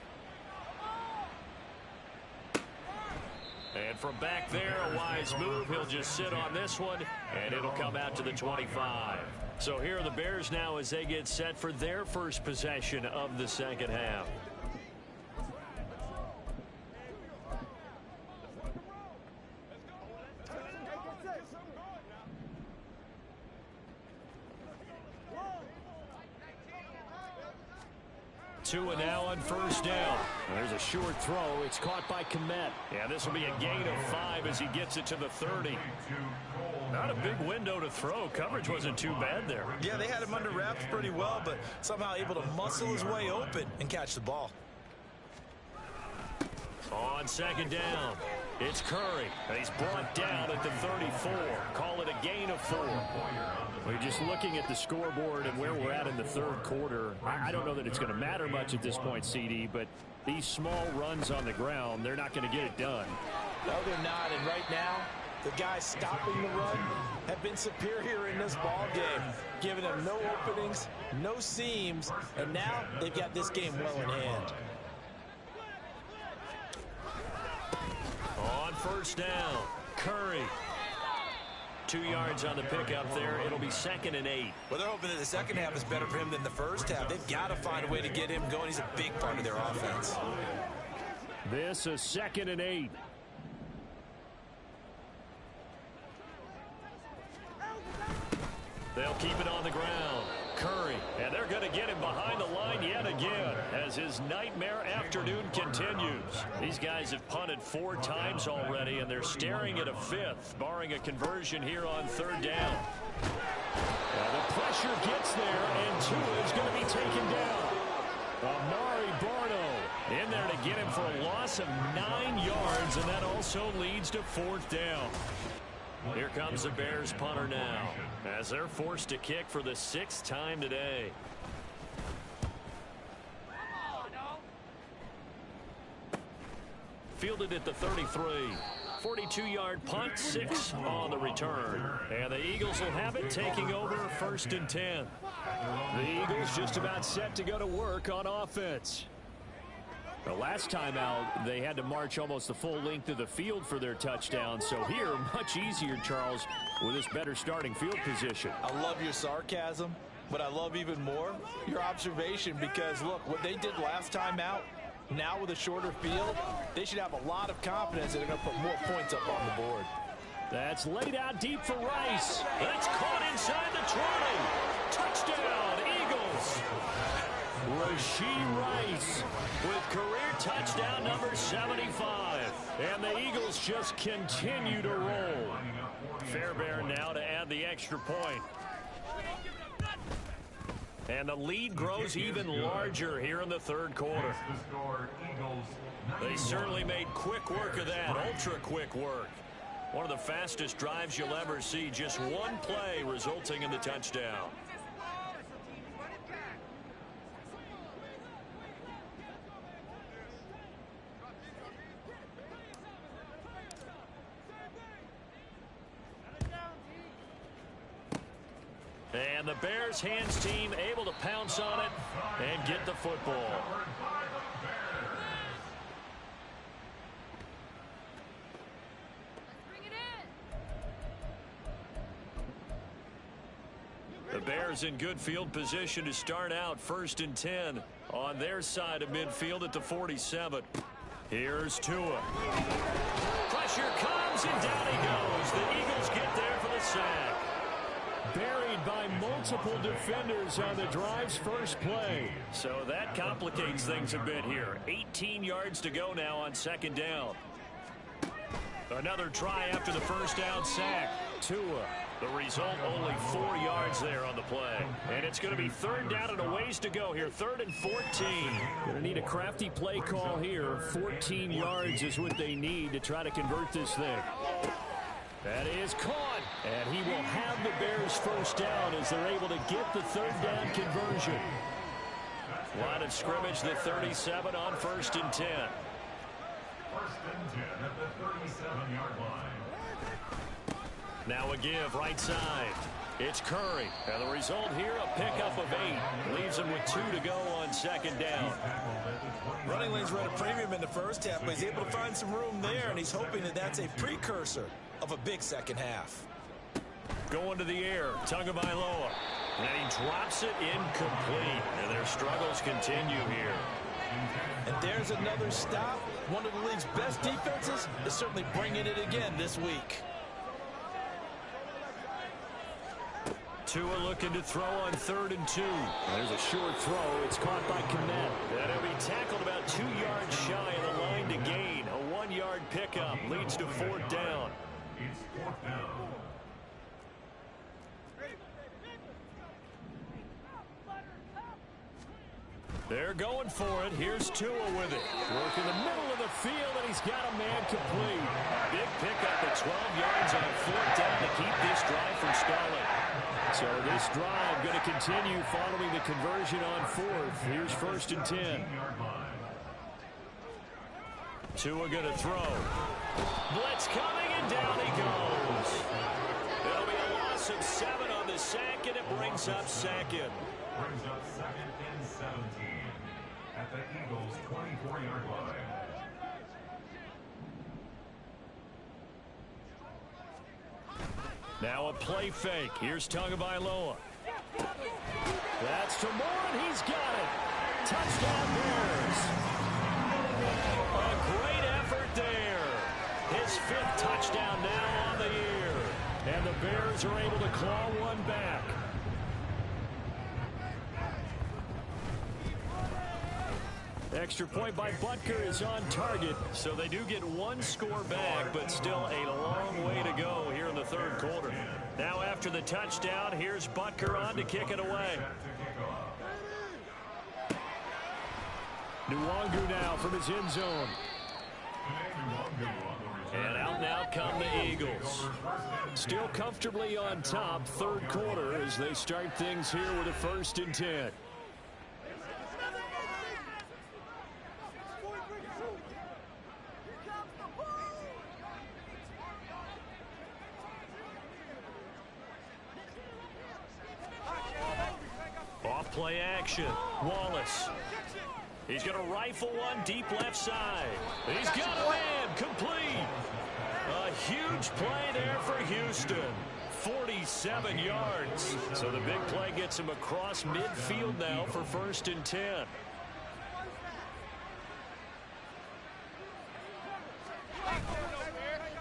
And from back there, a wise move. He'll just sit on this one, and it'll come out to the 25. So here are the Bears now as they get set for their first possession of the second half. Tua now on first down. There's a short throw. It's caught by Komet. Yeah, this will be a gain of 5 as he gets it to the 30. Not a big window to throw. Coverage wasn't too bad there. Yeah, they had him under wraps pretty well, but somehow able to muscle his way open and catch the ball. On second down, it's Curry. He's brought down at the 34. Call it a gain of 4. We're just looking at the scoreboard and where we're at in the third quarter. I don't know that it's going to matter much at this point, CD, but these small runs on the ground, they're not going to get it done. No, they're not. And right now, the guys stopping the run have been superior in this ball game, giving them no openings, no seams, and now they've got this game well in hand. On first down, Curry. 2 yards on the pickup there. It'll be 2nd and 8. Well, they're hoping that the second half is better for him than the first half. They've got to find a way to get him going. He's a big part of their offense. This is 2nd and 8. They'll keep it on the ground. Curry, and they're going to get him behind the line yet again as his nightmare afternoon continues. These guys have punted 4 times already, and they're staring at a 5th, barring a conversion here on third down. The pressure gets there, and Tua is going to be taken down. Amari Barno in there to get him for a loss of 9 yards, and that also leads to 4th down. Here comes the Bears punter now as they're forced to kick for the 6th time today. Fielded at the 33. 42-yard punt, 6 on the return. And the Eagles will have it, taking over 1st and 10. The Eagles just about set to go to work on offense. The last time out, they had to march almost the full length of the field for their touchdown. So here, much easier, Charles, with this better starting field position. I love your sarcasm, but I love even more your observation because, look, what they did last time out, now with a shorter field, they should have a lot of confidence that they're going to put more points up on the board. That's laid out deep for Rice. That's caught inside the 20. Touchdown, Eagles. Rashee Rice with career touchdown number 75. And the Eagles just continue to roll. Fairbairn now to add the extra point. And the lead grows even larger here in the third quarter. They certainly made quick work of that, ultra quick work. One of the fastest drives you'll ever see, just one play resulting in the touchdown. And the Bears hands team able to pounce on it and get the football. The Bears in good field position to start out 1st and 10 on their side of midfield at the 47. Here's Tua. Pressure comes and down he goes. The Eagles get there for the sack. Buried by multiple defenders on the drive's first play. So that complicates things a bit here. 18 yards to go now on 2nd down. Another try after the first down sack. Tua. The result, only 4 yards there on the play. And it's going to be 3rd down and a ways to go here. 3rd and 14. Going to need a crafty play call here. 14 yards is what they need to try to convert this thing. That is caught, and he will have the Bears first down as they're able to get the 3rd down conversion. Line of scrimmage, the 37 on 1st and 10. 1st and 10 at the 37-yard line. Now a give right side. It's Curry, and the result here, a pickup of 8. Leaves him with 2 to go on 2nd down. Running lanes were at a premium in the first half, but he's able to find some room there, and he's hoping that that's a precursor of a big second half. Going to the air, Tagovailoa. And he drops it incomplete. And their struggles continue here. And there's another stop. One of the league's best defenses is certainly bringing it again this week. Tua looking to throw on 3rd and 2. There's a short throw. It's caught by Kmet. And he'll be tackled about 2 yards shy of the line to gain. A 1-yard pickup leads to 4th down. It's 4th down. They're going for it. Here's Tua with it. Work in the middle of the field, and he's got a man complete. Big pickup at 12 yards on 4th down to keep this drive from stalling. So this drive going to continue following the conversion on 4th. Here's 1st and 10. Tua going to throw. Blitz coming, and down he goes. It'll be a loss of 7 on the sack, and it brings up 2nd. Brings up 2nd and 17 at the Eagles' 24-yard line. Now a play fake. Here's Tagovailoa. That's to Moore, and he's got it. Touchdown Bears. A great effort there. His 5th touchdown now on the year. And the Bears are able to claw one back. Extra point by Butker is on target. So they do get 1 score back, but still a long way to go here in the 3rd quarter. Now after the touchdown, here's Butker on to kick it away. Nwangu now from his end zone. And out now come the Eagles. Still comfortably on top, 3rd quarter as they start things here with a 1st and 10. Play action. Wallace. He's going to rifle one deep left side. He's got a man complete. A huge play there for Houston. 47 yards. So the big play gets him across midfield now for 1st and 10.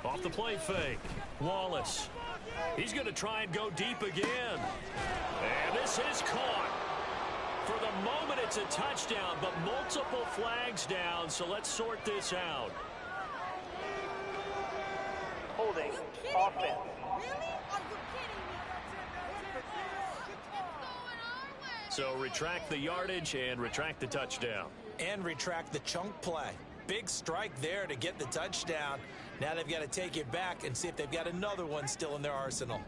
Off the play fake. Wallace. He's going to try and go deep again. And this is caught. For the moment, it's a touchdown, but multiple flags down, so let's sort this out. Holding. Offense. So retract the yardage and retract the touchdown. And retract the chunk play. Big strike there to get the touchdown. Now they've got to take it back and see if they've got another one still in their arsenal.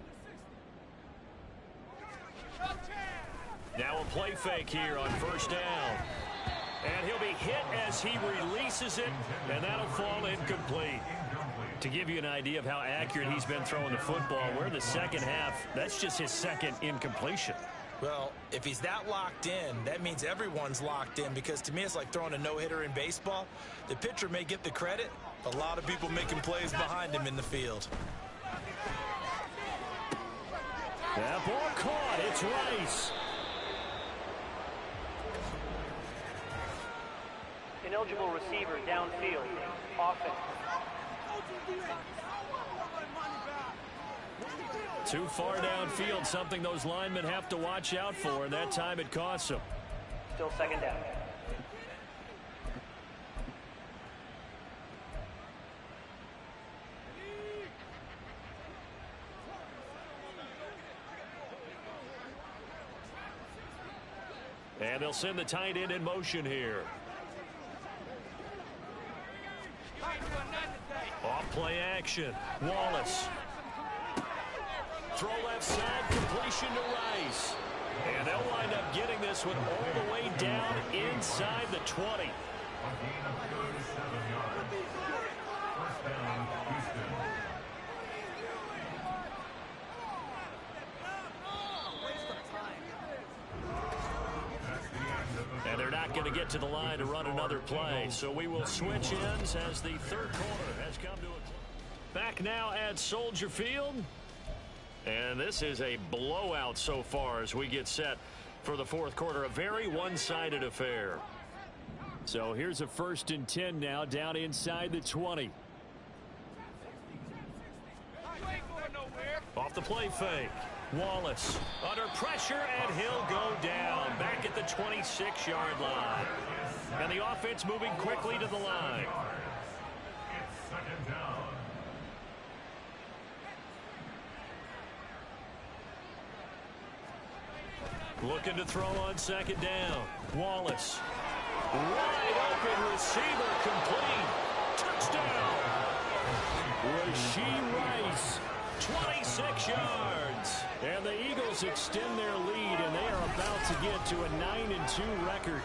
Now a play fake here on 1st down. And he'll be hit as he releases it, and that'll fall incomplete. To give you an idea of how accurate he's been throwing the football, we're in the 2nd half. That's just his 2nd incompletion. Well, if he's that locked in, that means everyone's locked in, because to me it's like throwing a no-hitter in baseball. The pitcher may get the credit, a lot of people making plays behind him in the field. That ball caught. It's Rice. Ineligible receiver downfield. Offense. Too far downfield, something those linemen have to watch out for, and that time it costs them. Still 2nd down. And they'll send the tight end in motion here. Off play action. Wallace. Throw left side, completion to Rice. And they'll wind up getting this one all the way down inside the 20. A gain of 37 yards. 1st down, Houston. And they're not going to get to the line to run another play. So we will switch ends as the 3rd quarter has come to a close. Back now at Soldier Field. And this is a blowout so far as we get set for the 4th quarter. A very one-sided affair. So here's a 1st and 10 now down inside the 20. Off the play fake. Wallace under pressure, and he'll go down back at the 26-yard line. And the offense moving quickly to the line. It's second down. Looking to throw on second down. Wallace. Wide open receiver, complete. Touchdown. Rashee Rice, 26 yards. And the Eagles extend their lead, and they are about to get to a 9-2 record.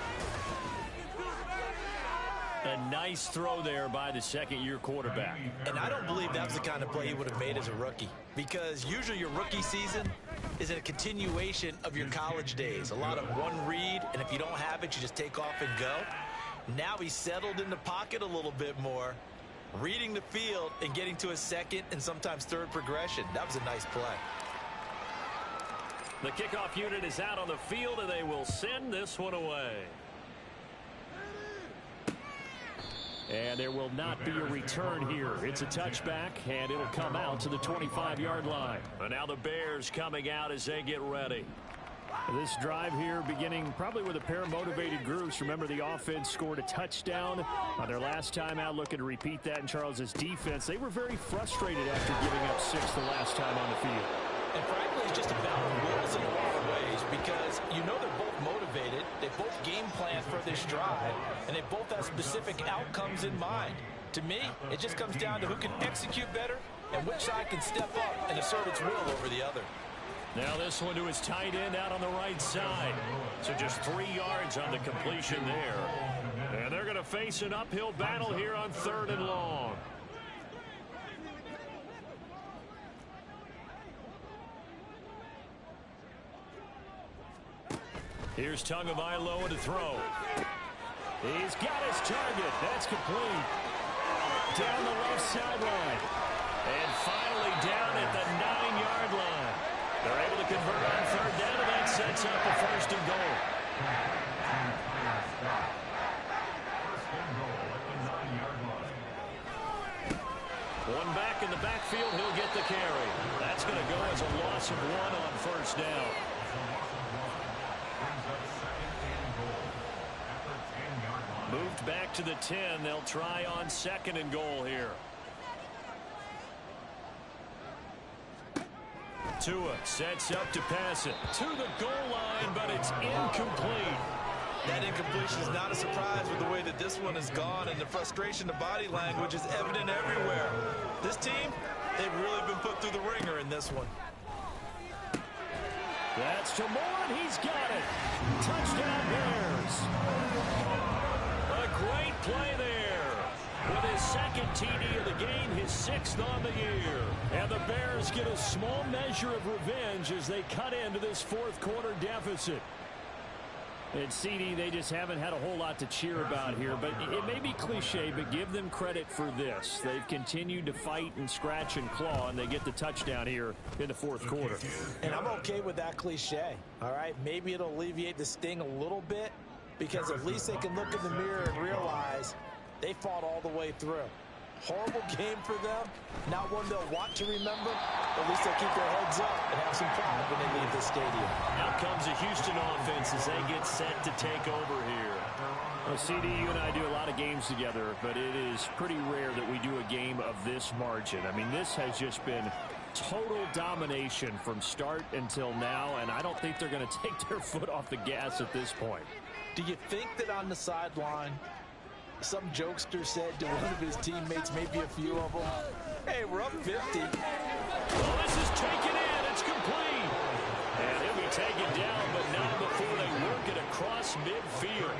A nice throw there by the second-year quarterback. And I don't believe that was the kind of play he would have made as a rookie, because usually your rookie season is a continuation of your college days. A lot of one read, and if you don't have it, you just take off and go. Now he's settled in the pocket a little bit more, reading the field and getting to a second and sometimes third progression. That was a nice play. The kickoff unit is out on the field, and they will send this one away. And there will not be a return here. It's a touchback, and it'll come out to the 25-yard line. And now the Bears coming out as they get ready. This drive here beginning probably with a pair of motivated groups. Remember, the offense scored a touchdown on their last time out. Looking to repeat that in Charles's defense. They were very frustrated after giving up 6 the last time on the field. And frankly, it's just about wills in a lot of ways, because you know they're both motivated. They both game plan for this drive, and they both have specific outcomes in mind. To me, it just comes down to who can execute better and which side can step up and assert its will over the other. Now this one to his tight end out on the right side. So just 3 yards on the completion there. And they're going to face an uphill battle here on 3rd and long. Here's Tagovailoa to throw. He's got his target. That's complete. Down the left sideline. And finally down at the 9-yard line. They're able to convert on 3rd down, and that sets up a 1st and goal. One back in the backfield, he'll get the carry. That's going to go as a loss of 1 on 1st down. Moved back to the 10. They'll try on 2nd and goal here. Tua sets up to pass it to the goal line, but it's incomplete. That incompletion is not a surprise with the way that this one has gone, and the frustration, the body language is evident everywhere. This team, they've really been put through the ringer in this one. That's to Moore, and he's got it. Touchdown Bears. A great play there. With his 2nd TD of the game, his 6th on the year. And the Bears get a small measure of revenge as they cut into this 4th quarter deficit. And CD, they just haven't had a whole lot to cheer about here. But it may be cliche, but give them credit for this. They've continued to fight and scratch and claw, and they get the touchdown here in the 4th quarter. And I'm okay with that cliche, all right? Maybe it'll alleviate the sting a little bit, because at least they can look in the mirror and realize they fought all the way through. Horrible game for them. Not one they'll want to remember. At least they'll keep their heads up and have some pride when they leave the stadium. Out comes the Houston offense as they get set to take over here. Well, CD, you and I do a lot of games together, but it is pretty rare that we do a game of this margin. I mean, this has just been total domination from start until now, and I don't think they're going to take their foot off the gas at this point. Do you think that on the sideline, some jokester said to one of his teammates, maybe a few of them, hey, we're up 50. Well, this is taken in. It's complete. And he'll be taken down, but not before they work it across midfield.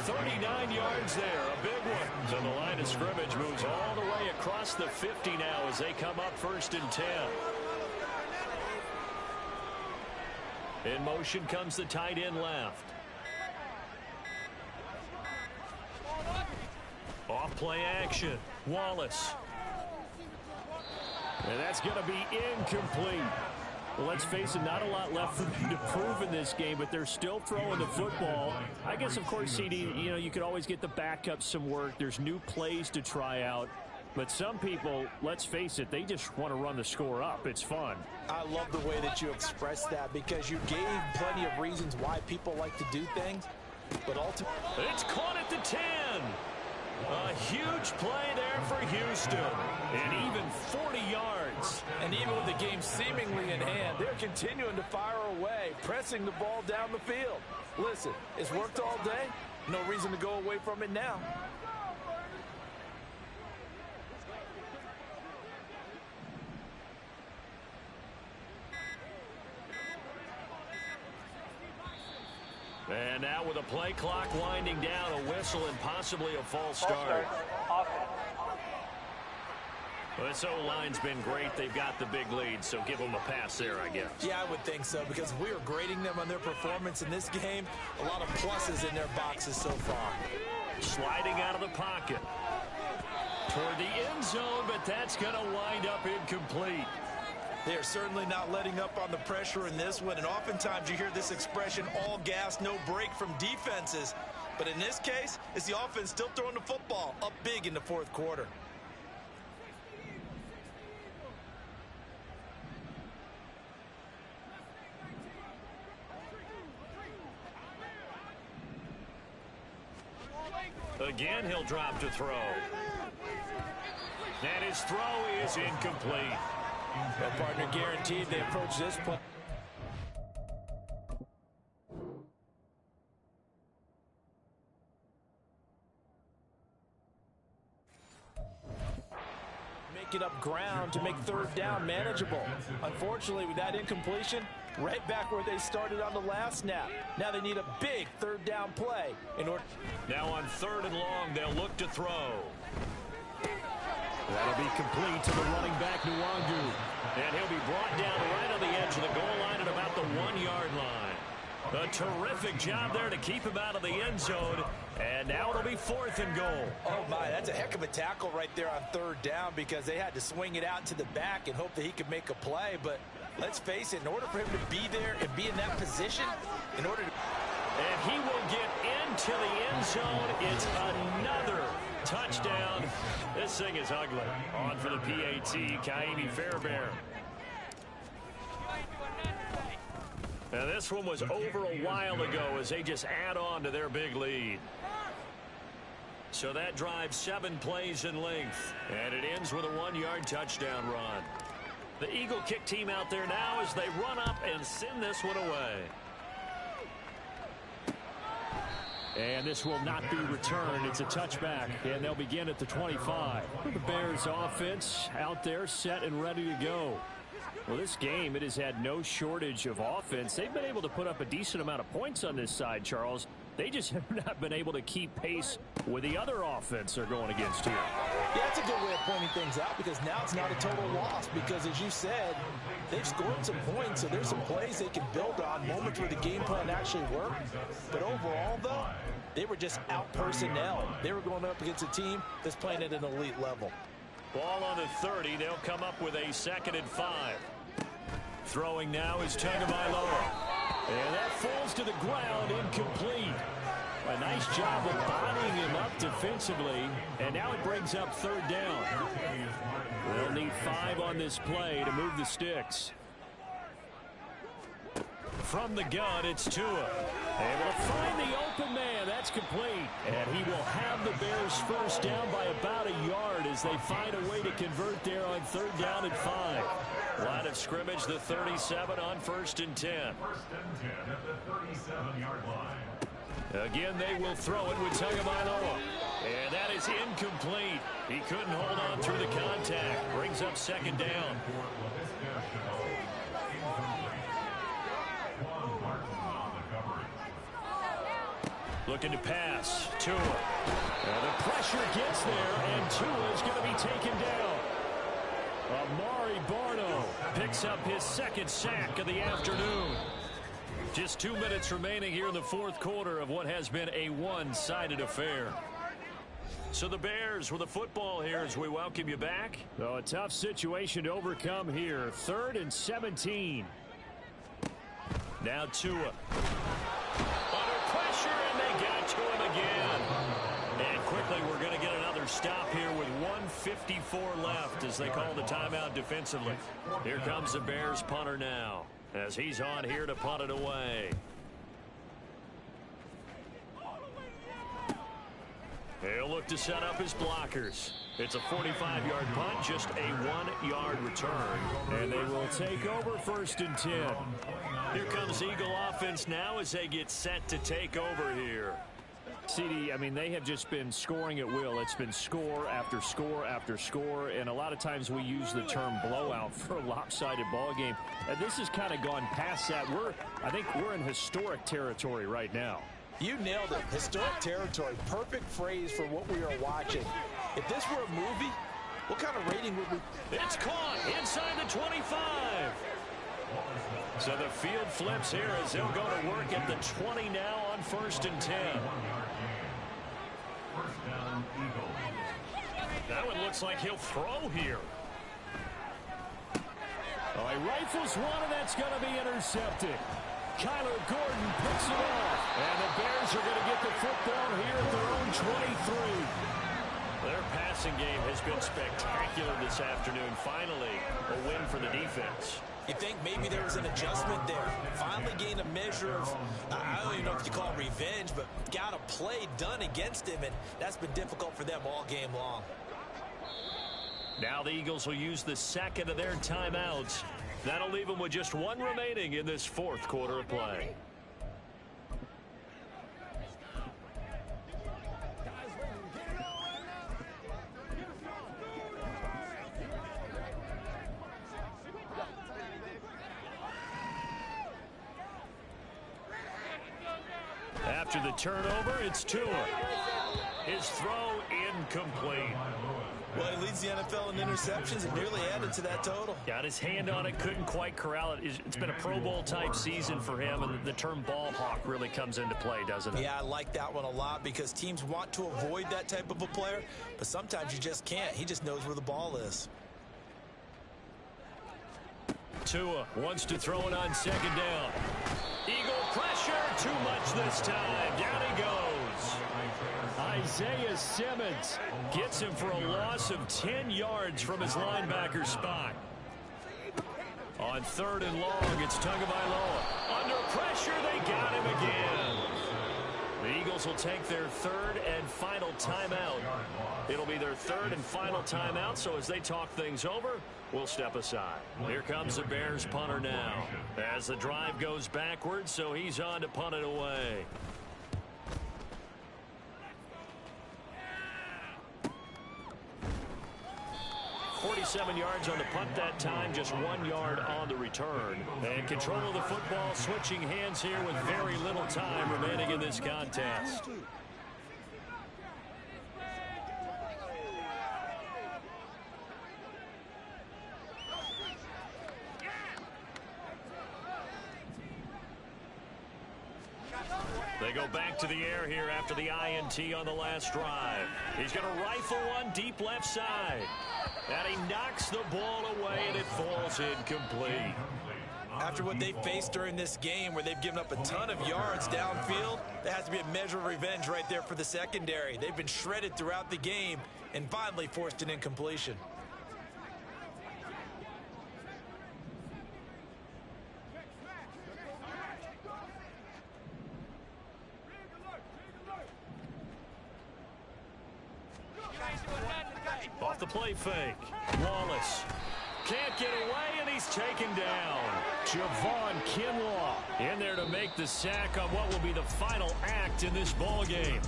39 yards there, a big one. So the line of scrimmage moves all the way across the 50 now as they come up 1st and 10. In motion comes the tight end left. Off play action. Wallace. And that's going to be incomplete. Well, let's face it, not a lot left for them to prove in this game, but they're still throwing the football. I guess, of course, CD, you know, you could always get the backup some work. There's new plays to try out. But some people, let's face it, they just want to run the score up. It's fun. I love the way that you expressed that because you gave plenty of reasons why people like to do things. But ultimately, it's caught at the 10. A huge play there for Houston. And even 40 yards. And even with the game seemingly in hand, they're continuing to fire away, pressing the ball down the field. Listen, it's worked all day. No reason to go away from it now. And now with a play clock winding down, a whistle and possibly a false start. Well, this O-line's been great. They've got the big lead, so give them a pass there, I guess. Yeah, I would think so, because if we were grading them on their performance in this game, a lot of pluses in their boxes so far. Sliding out of the pocket. Toward the end zone, but that's going to wind up incomplete. They are certainly not letting up on the pressure in this one, and oftentimes you hear this expression, all gas, no break from defenses. But in this case, it's the offense still throwing the football up big in the fourth quarter. Again, he'll drop to throw. And his throw is incomplete. Well, partner, guaranteed they approach this play. Make it up ground to make third down manageable. Unfortunately, with that incompletion, right back where they started on the last snap. Now they need a big third down play in order. Now on 3rd and long, they'll look to throw. That'll be complete to the running back, Nwangu. And he'll be brought down right on the edge of the goal line at about the 1-yard line. A terrific job there to keep him out of the end zone. And now it'll be 4th and goal. Oh, my, that's a heck of a tackle right there on 3rd down because they had to swing it out to the back and hope that he could make a play. But let's face it, in order for him to be there and be in that position, in order to... And he will get into the end zone. It's another touchdown. This thing is ugly. On for the PAT, Kaimi Fairbairn. Now this one was over a while ago as they just add on to their big lead. So that drives 7 plays in length. And it ends with a 1-yard touchdown run. The Eagle kick team out there now as they run up and send this one away. And this will not be returned. It's a touchback, and they'll begin at the 25. The Bears offense out there set and ready to go. Well, this game, it has had no shortage of offense. They've been able to put up a decent amount of points on this side, Charles. They just have not been able to keep pace with the other offense they're going against here. Yeah, that's a good way of pointing things out because now it's not a total loss because, as you said, they've scored some points, so there's some plays they can build on, moments where the game plan actually worked. But overall, though, they were just out-personnel. They were going up against a team that's playing at an elite level. Ball on the 30. They'll come up with a 2nd and 5. Throwing now is Tagovailoa. And that falls to the ground, incomplete. A nice job of bodying him up defensively. And now it brings up 3rd down. They'll need 5 on this play to move the sticks. From the gun, it's Tua. Able to find the open man. That's complete. And he will have the Bears first down by about a yard as they find a way to convert there on 3rd down and 5. Line of scrimmage, the 37 on 1st and 10. 1st and 10 at the 37-yard line. Again, they will throw it with Tagovailoa. And that is incomplete. He couldn't hold on through the contact. Brings up 2nd down. Looking to pass. Tua. And the pressure gets there, and Tua is going to be taken down. Amari Barno picks up his 2nd sack of the afternoon. Just 2 minutes remaining here in the 4th quarter of what has been a one-sided affair. So the Bears with the football here as we welcome you back. So a tough situation to overcome here. 3rd and 17. Now Tua. Under pressure, and they got to him again. And quickly we're going to get another another stop here with 1:54 left as they call the timeout defensively. Here comes the Bears punter now as he's on here to punt it away. He'll look to set up his blockers. It's a 45-yard punt, just a 1-yard return. And they will take over 1st and 10. Here comes Eagle offense now as they get set to take over here. CD, I mean, they have just been scoring at will. It's been score after score after score, and a lot of times we use the term blowout for a lopsided ball game. This has kind of gone past that. I think we're in historic territory right now. You nailed it. Historic territory. Perfect phrase for what we are watching. If this were a movie, what kind of rating would we... It's caught inside the 25. So the field flips here as they'll go to work at the 20 now on 1st and 10. That one looks like he'll throw here. Oh, he rifles one, and that's going to be intercepted. Kyler Gordon picks it off. And the Bears are going to get the football here at their own 23. Their passing game has been spectacular this afternoon. Finally, a win for the defense. You think maybe there was an adjustment there. Finally gained a measure of, I don't even know if you call it revenge, but got a play done against him, and that's been difficult for them all game long. Now the Eagles will use the second of their timeouts. That'll leave them with just one remaining in this 4th quarter of play. After the turnover, it's Tua. His throw incomplete. Well, he leads the NFL in interceptions and nearly added to that total. Got his hand on it, couldn't quite corral it. It's been a Pro Bowl type season for him, and the term ball hawk really comes into play, doesn't it? Yeah, I like that one a lot because teams want to avoid that type of a player, but sometimes you just can't. He just knows where the ball is. Tua wants to throw it on 2nd down. Eagle pressure, too much this time. Down he goes. Isaiah Simmons Gets him for a loss of 10 yards from his linebacker spot. On 3rd and long, it's Tagovailoa. Under pressure, they got him again. The Eagles will take their 3rd and final timeout. It'll be their 3rd and final timeout, so as they talk things over, we'll step aside. Here comes the Bears punter now. As the drive goes backwards, so he's on to punt it away. .47 yards on the punt that time, just 1 yard on the return. And control of the football switching hands here with very little time remaining in this contest. They go back to the air here after the INT on the last drive. He's going to rifle one deep left side. And he knocks the ball away, and it falls incomplete. After what they faced during this game where they've given up a ton of yards downfield, there has to be a measure of revenge right there for the secondary. They've been shredded throughout the game and finally forced an incompletion. Off the play fake. Wallace can't get away, and he's taken down. Javon Kinlaw in there to make the sack on what will be the final act in this ball game.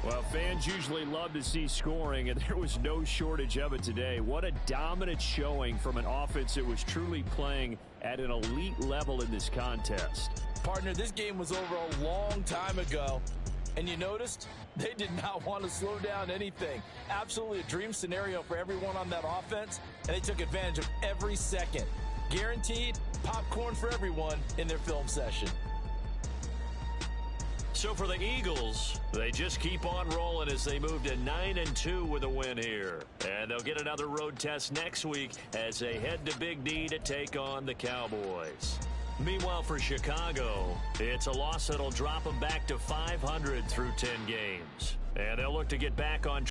Well, fans usually love to see scoring, and there was no shortage of it today. What a dominant showing from an offense that was truly playing at an elite level in this contest. Partner, this game was over a long time ago. And you noticed they did not want to slow down anything. Absolutely a dream scenario for everyone on that offense, and they took advantage of every second. Guaranteed popcorn for everyone in their film session. So for the Eagles, they just keep on rolling as they move to 9-2 with a win here. And they'll get another road test next week as they head to Big D to take on the Cowboys. Meanwhile, for Chicago, it's a loss that'll drop them back to 500 through 10 games. And they'll look to get back on